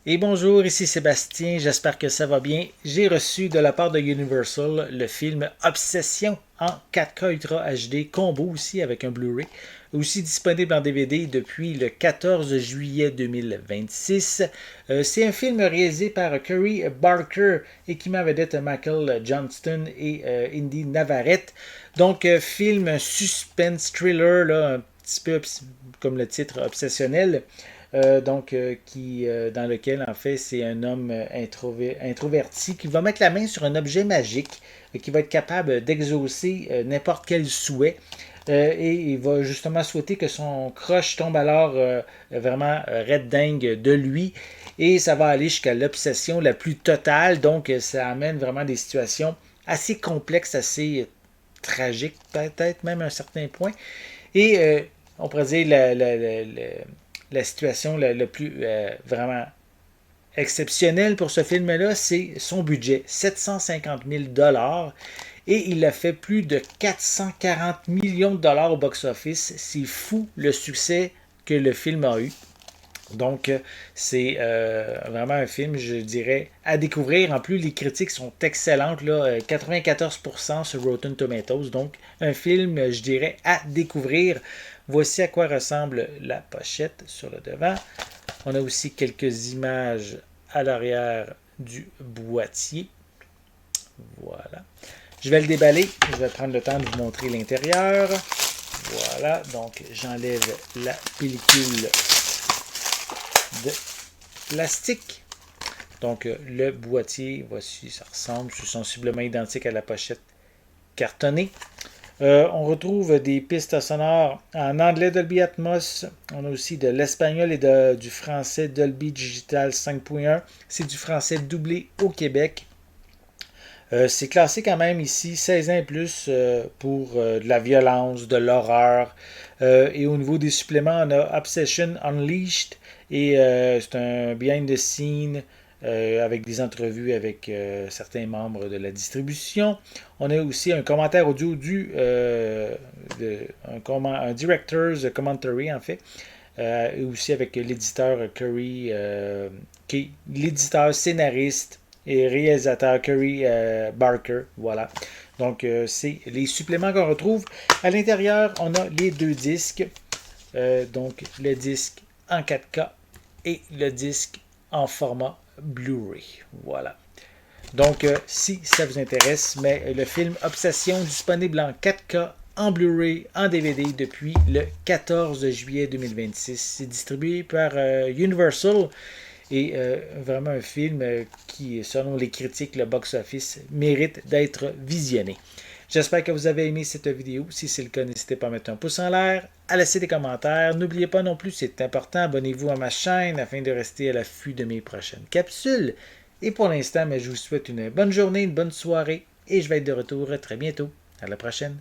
Et bonjour, ici Sébastien, j'espère que ça va bien. J'ai reçu de la part de Universal le film Obsession en 4K Ultra HD, combo aussi avec un Blu-ray, aussi disponible en DVD depuis le 14 juillet 2026. C'est un film réalisé par Curry Barker et qui m'a vedette Michael Johnston et Indy Navarrete. Donc, film suspense thriller, là, un petit peu comme le titre obsessionnel. Dans lequel, en fait, c'est un homme introverti qui va mettre la main sur un objet magique qui va être capable d'exaucer n'importe quel souhait. Et il va justement souhaiter que son crush tombe alors vraiment red dingue de lui. Et ça va aller jusqu'à l'obsession la plus totale. Donc, ça amène vraiment des situations assez complexes, assez tragiques, peut-être même à un certain point. Et on pourrait dire la situation le plus vraiment exceptionnelle pour ce film-là, c'est son budget, 750 000 et il a fait plus de 440 millions de dollars au box-office. C'est fou le succès que le film a eu. Donc, c'est vraiment un film, je dirais, à découvrir. En plus, les critiques sont excellentes, là, 94% sur Rotten Tomatoes. Donc, un film, je dirais, à découvrir. Voici à quoi ressemble la pochette sur le devant. On a aussi quelques images à l'arrière du boîtier. Voilà. Je vais le déballer. Je vais prendre le temps de vous montrer l'intérieur. Voilà. Donc, j'enlève la pellicule de plastique. Donc, le boîtier, voici, ça ressemble, c'est sensiblement identique à la pochette cartonnée. On retrouve des pistes sonores en anglais Dolby Atmos. On a aussi de l'espagnol et du français Dolby Digital 5.1. C'est du français doublé au Québec. C'est classé quand même ici 16 ans et plus pour de la violence, de l'horreur. Et au niveau des suppléments, on a Obsession Unleashed et c'est un behind the scene avec des entrevues avec certains membres de la distribution. On a aussi un commentaire audio un director's commentary en fait. Et aussi avec l'éditeur Curry, qui est l'éditeur scénariste et réalisateur Curry Barker. Voilà. Donc, c'est les suppléments qu'on retrouve. À l'intérieur, on a les deux disques. Donc, le disque en 4K et le disque en format Blu-ray. Voilà. Donc, si ça vous intéresse, mais le film Obsession disponible en 4K, en Blu-ray, en DVD depuis le 14 juillet 2026. C'est distribué par Universal et vraiment un film qui, selon les critiques, le box-office, mérite d'être visionné. J'espère que vous avez aimé cette vidéo. Si c'est le cas, n'hésitez pas à mettre un pouce en l'air, à laisser des commentaires. N'oubliez pas non plus, c'est important, abonnez-vous à ma chaîne afin de rester à l'affût de mes prochaines capsules. Et pour l'instant, je vous souhaite une bonne journée, une bonne soirée et je vais être de retour très bientôt. À la prochaine.